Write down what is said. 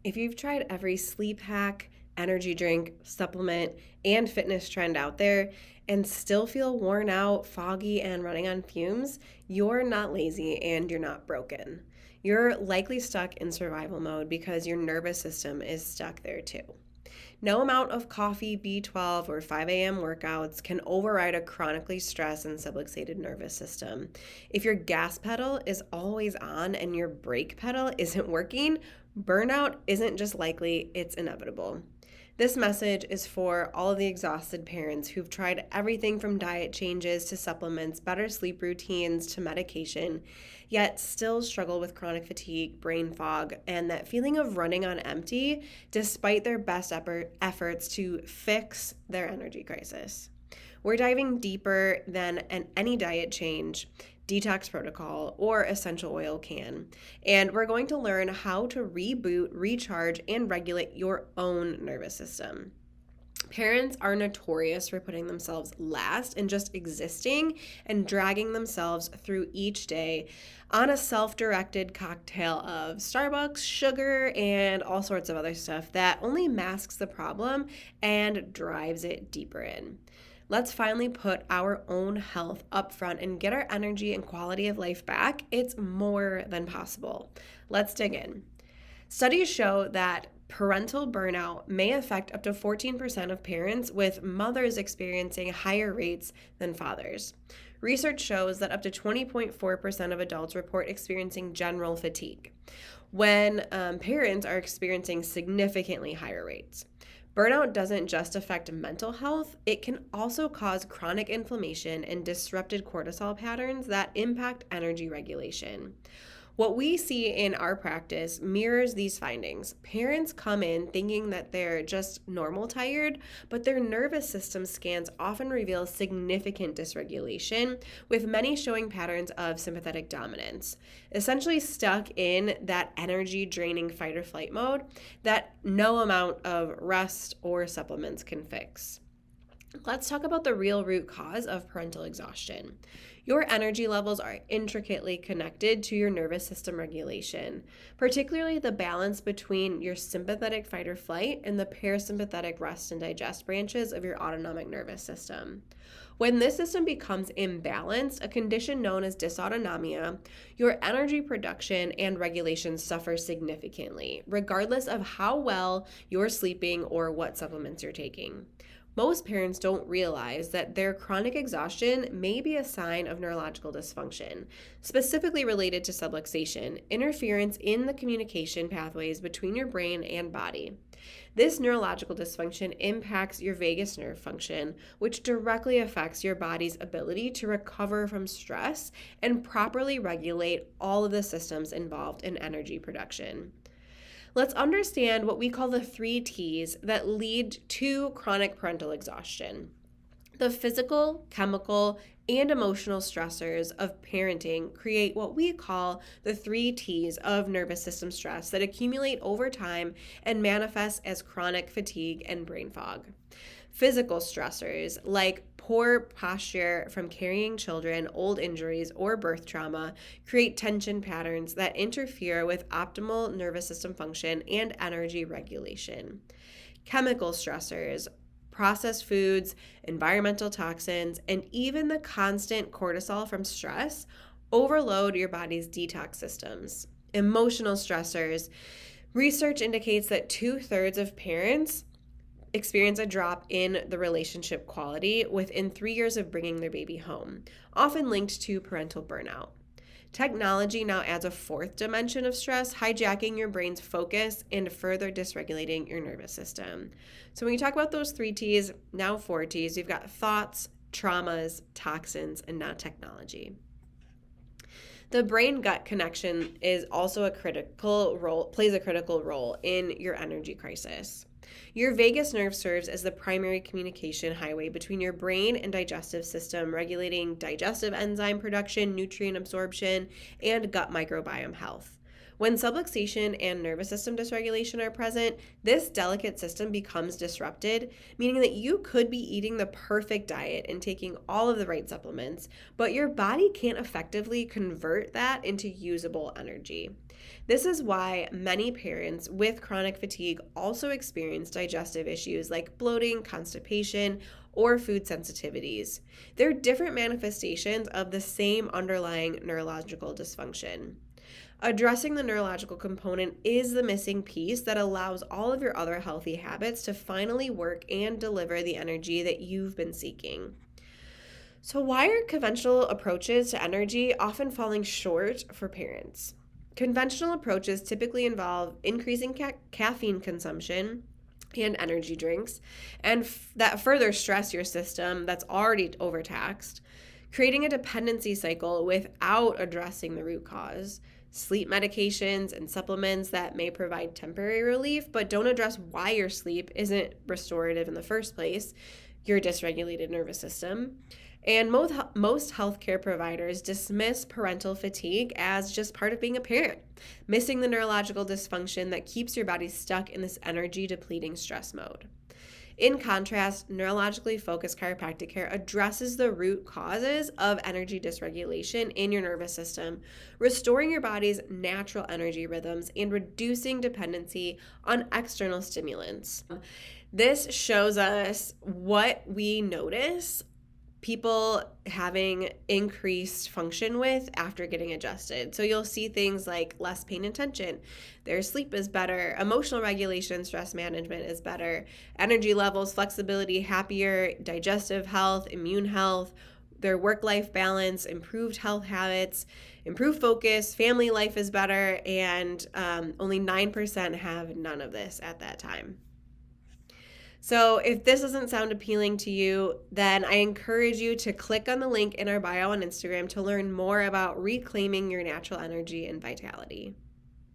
If you've tried every sleep hack, energy drink, supplement, and fitness trend out there and still feel worn out, foggy, and running on fumes, you're not lazy and you're not broken. You're likely stuck in survival mode because your nervous system is stuck there too. No amount of coffee, B12, or 5 a.m. workouts can override a chronically stressed and subluxated nervous system. If your gas pedal is always on and your brake pedal isn't working, burnout isn't just likely, it's inevitable. This message is for all of the exhausted parents who've tried everything from diet changes to supplements, better sleep routines to medication, yet still struggle with chronic fatigue, brain fog, and that feeling of running on empty despite their best efforts to fix their energy crisis. We're diving deeper than any diet change, detox protocol, or essential oil can. And we're going to learn how to reboot, recharge, and regulate your own nervous system. Parents are notorious for putting themselves last and just existing and dragging themselves through each day on a self-directed cocktail of Starbucks, sugar, and all sorts of other stuff that only masks the problem and drives it deeper in. Let's finally put our own health up front and get our energy and quality of life back. It's more than possible. Let's dig in. Studies show that parental burnout may affect up to 14% of parents, with mothers experiencing higher rates than fathers. Research shows that up to 20.4% of adults report experiencing general fatigue, when parents are experiencing significantly higher rates. Burnout doesn't just affect mental health, it can also cause chronic inflammation and disrupted cortisol patterns that impact energy regulation. What we see in our practice mirrors these findings. Parents come in thinking that they're just normal tired, but their nervous system scans often reveal significant dysregulation, with many showing patterns of sympathetic dominance, essentially stuck in that energy draining fight or flight mode that no amount of rest or supplements can fix. Let's talk about the real root cause of parental exhaustion. Your energy levels are intricately connected to your nervous system regulation, particularly the balance between your sympathetic fight or flight and the parasympathetic rest and digest branches of your autonomic nervous system. When this system becomes imbalanced, a condition known as dysautonomia, your energy production and regulation suffer significantly, regardless of how well you're sleeping or what supplements you're taking. Most parents don't realize that their chronic exhaustion may be a sign of neurological dysfunction, specifically related to subluxation, interference in the communication pathways between your brain and body. This neurological dysfunction impacts your vagus nerve function, which directly affects your body's ability to recover from stress and properly regulate all of the systems involved in energy production. Let's understand what we call the 3 T's that lead to chronic parental exhaustion. The physical, chemical, and emotional stressors of parenting create what we call the 3 T's of nervous system stress that accumulate over time and manifest as chronic fatigue and brain fog. Physical stressors like poor posture from carrying children, old injuries, or birth trauma create tension patterns that interfere with optimal nervous system function and energy regulation. Chemical stressors, processed foods, environmental toxins, and even the constant cortisol from stress overload your body's detox systems. Emotional stressors. Research indicates that 2/3 of parents experience a drop in the relationship quality within 3 years of bringing their baby home, often linked to parental burnout. Technology now adds a 4th dimension of stress, hijacking your brain's focus and further dysregulating your nervous system. So when you talk about those 3 T's, now 4 T's, you've got thoughts, traumas, toxins, and now technology. The brain-gut connection is also plays a critical role in your energy crisis. Your vagus nerve serves as the primary communication highway between your brain and digestive system, regulating digestive enzyme production, nutrient absorption, and gut microbiome health. When subluxation and nervous system dysregulation are present, this delicate system becomes disrupted, meaning that you could be eating the perfect diet and taking all of the right supplements, but your body can't effectively convert that into usable energy. This is why many parents with chronic fatigue also experience digestive issues like bloating, constipation, or food sensitivities. They're different manifestations of the same underlying neurological dysfunction. Addressing the neurological component is the missing piece that allows all of your other healthy habits to finally work and deliver the energy that you've been seeking. So, why are conventional approaches to energy often falling short for parents? Conventional approaches typically involve increasing caffeine consumption and energy drinks, and that further stress your system that's already overtaxed, creating a dependency cycle without addressing the root cause. Sleep medications and supplements that may provide temporary relief but don't address why your sleep isn't restorative in the first place, your dysregulated nervous system. And most healthcare providers dismiss parental fatigue as just part of being a parent, missing the neurological dysfunction that keeps your body stuck in this energy depleting stress mode. In contrast, neurologically focused chiropractic care addresses the root causes of energy dysregulation in your nervous system, restoring your body's natural energy rhythms and reducing dependency on external stimulants. This shows us what we notice people having increased function with after getting adjusted. So you'll see things like less pain and tension, their sleep is better, emotional regulation, stress management is better, energy levels, flexibility, happier, digestive health, immune health, their work-life balance, improved health habits, improved focus, family life is better, and only 9% have none of this at that time. So if this doesn't sound appealing to you, then I encourage you to click on the link in our bio on Instagram to learn more about reclaiming your natural energy and vitality.